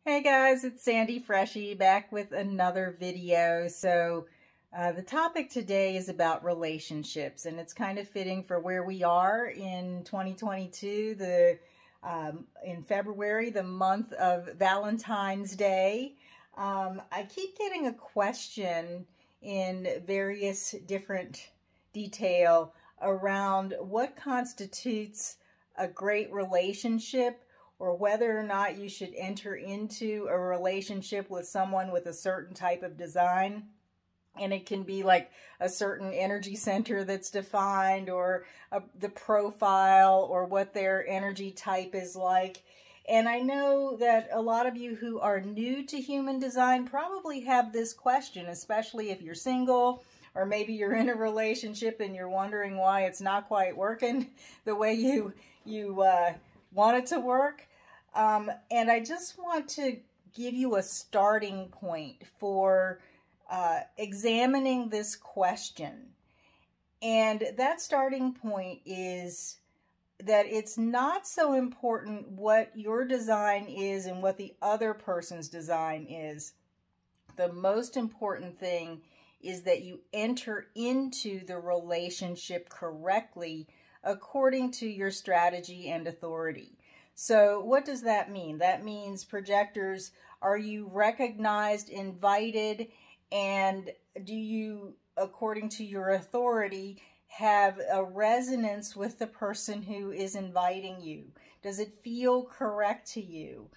Hey guys, it's Sandy Freshie back with another video. The topic today is about relationships, and it's kind of fitting for where we are in 2022, in February, the month of Valentine's Day. I keep getting a question in various different detail around what constitutes a great relationship, or whether or not you should enter into a relationship with someone with a certain type of design. And it can be like a certain energy center that's defined, or the profile, or what their energy type is like. And I know that a lot of you who are new to human design probably have this question, especially if you're single, or maybe you're in a relationship and you're wondering why it's not quite working the way you want it to work. And I just want to give you a starting point for examining this question. And that starting point is that it's not so important what your design is and what the other person's design is. The most important thing is that you enter into the relationship correctly according to your strategy and authority. So what does that mean? That means, projectors, are you recognized, invited, and do you, according to your authority, have a resonance with the person who is inviting you? Does it feel correct to you?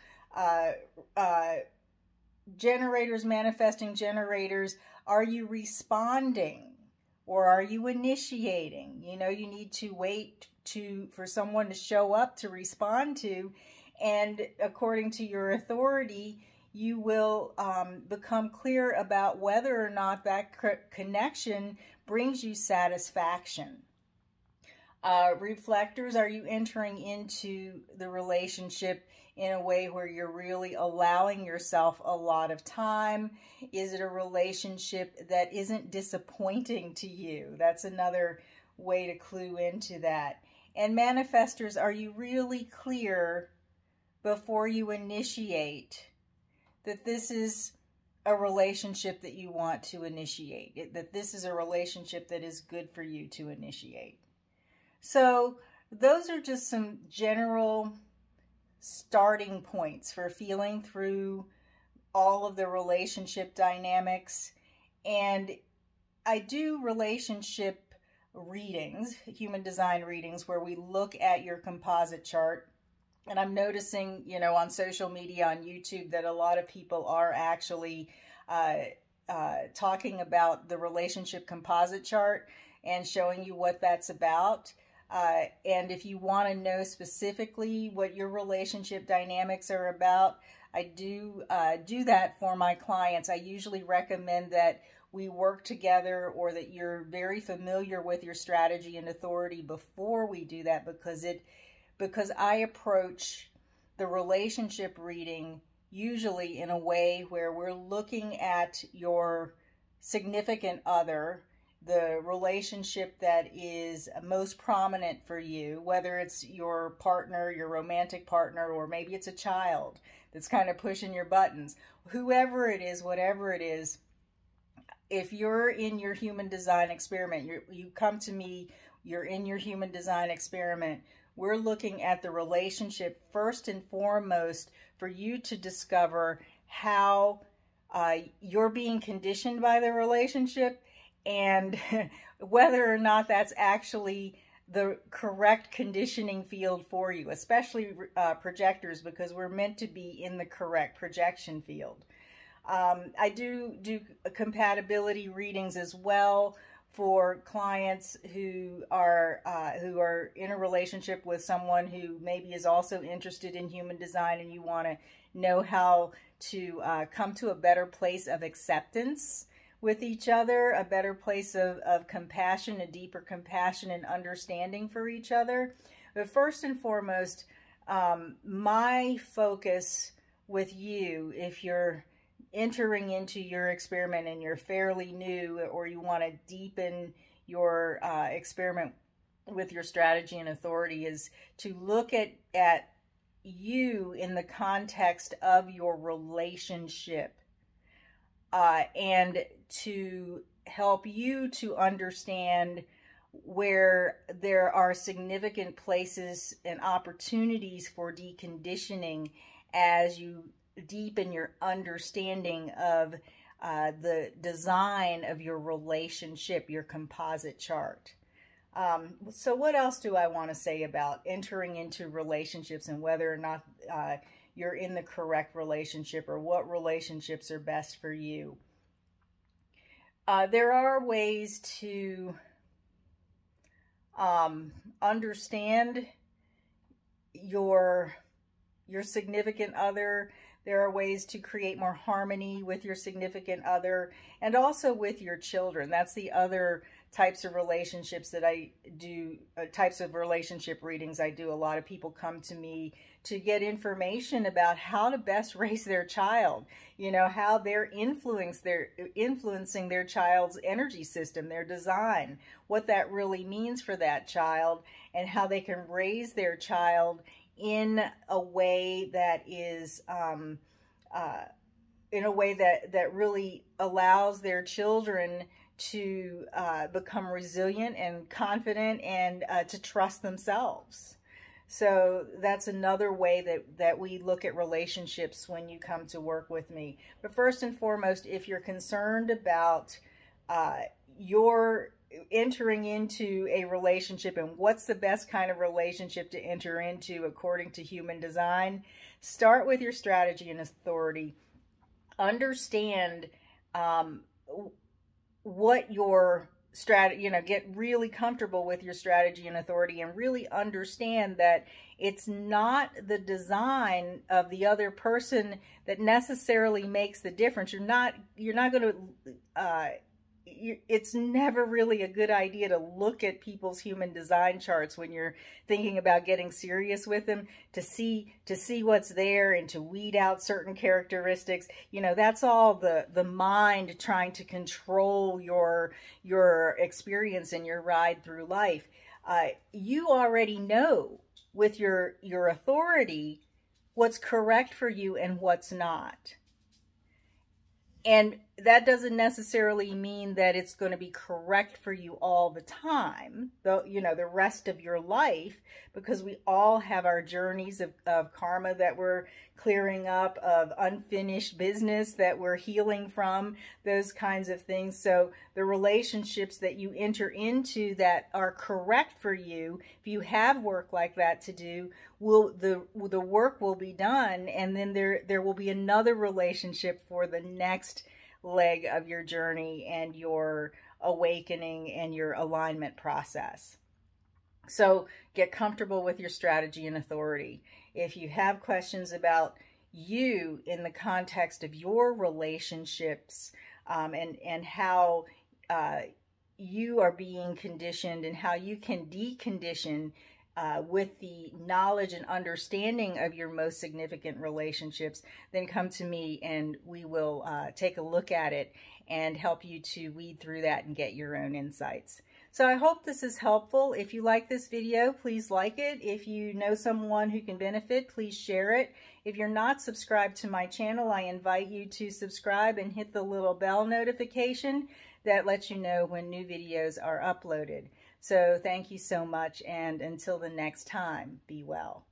Generators, manifesting generators, are you responding, or are you initiating? You know, you need to wait for someone to show up to respond to, and according to your authority, you will become clear about whether or not that connection brings you satisfaction. Reflectors, are you entering into the relationship in a way where you're really allowing yourself a lot of time? Is it a relationship that isn't disappointing to you? That's another way to clue into that. And manifestors, are you really clear before you initiate that this is a relationship that you want to initiate, that this is a relationship that is good for you to initiate? So those are just some general starting points for feeling through all of the relationship dynamics. And I do relationship readings, human design readings, where we look at your composite chart. And I'm noticing, you know, on social media, on YouTube, that a lot of people are actually talking about the relationship composite chart and showing you what that's about. And if you want to know specifically what your relationship dynamics are about, I do that for my clients. I usually recommend that we work together, or that you're very familiar with your strategy and authority before we do that, because I approach the relationship reading usually in a way where we're looking at your significant other, the relationship that is most prominent for you, whether it's your partner, your romantic partner, or maybe it's a child that's kind of pushing your buttons. Whoever it is, whatever it is, if you're in your human design experiment, you come to me, you're in your human design experiment, we're looking at the relationship first and foremost for you to discover how you're being conditioned by the relationship, and whether or not that's actually the correct conditioning field for you, especially projectors, because we're meant to be in the correct projection field. I do compatibility readings as well for clients who are in a relationship with someone who maybe is also interested in human design, and you want to know how to come to a better place of acceptance with each other, a better place of compassion, a deeper compassion and understanding for each other. But first and foremost, my focus with you, if you're entering into your experiment and you're fairly new, or you want to deepen your experiment with your strategy and authority, is to look at you in the context of your relationship, and to help you to understand where there are significant places and opportunities for deconditioning as you deepen your understanding of the design of your relationship, your composite chart. So what else do I want to say about entering into relationships and whether or not you're in the correct relationship, or what relationships are best for you? There are ways to understand your significant other. There are ways to create more harmony with your significant other and also with your children. That's the other types of relationships that I do, types of relationship readings I do. A lot of people come to me to get information about how to best raise their child, you know, how they're influencing their child's energy system, their design, what that really means for that child, and how they can raise their child in a way that is that really allows their children to become resilient and confident and to trust themselves. So that's another way that we look at relationships when you come to work with me. But first and foremost, if you're concerned about your entering into a relationship and what's the best kind of relationship to enter into according to human design, start with your strategy and authority. Understand what your strategy, you know, get really comfortable with your strategy and authority, and really understand that it's not the design of the other person that necessarily makes the difference. You're not going to it's never really a good idea to look at people's human design charts when you're thinking about getting serious with them, to see what's there and to weed out certain characteristics. You know, that's all the mind trying to control your experience and your ride through life. You already know with your authority what's correct for you and what's not. And that doesn't necessarily mean that it's going to be correct for you all the time, though, you know, the rest of your life, because we all have our journeys of karma that we're clearing up, of unfinished business that we're healing from, those kinds of things. So the relationships that you enter into that are correct for you, if you have work like that to do, the work will be done, and then there will be another relationship for the next leg of your journey and your awakening and your alignment process. So get comfortable with your strategy and authority. If you have questions about you in the context of your relationships, and how you are being conditioned and how you can decondition with the knowledge and understanding of your most significant relationships, then come to me and we will take a look at it and help you to weed through that and get your own insights. So I hope this is helpful. If you like this video, please like it. If you know someone who can benefit, please share it. If you're not subscribed to my channel, I invite you to subscribe and hit the little bell notification that lets you know when new videos are uploaded. So thank you so much, and until the next time, be well.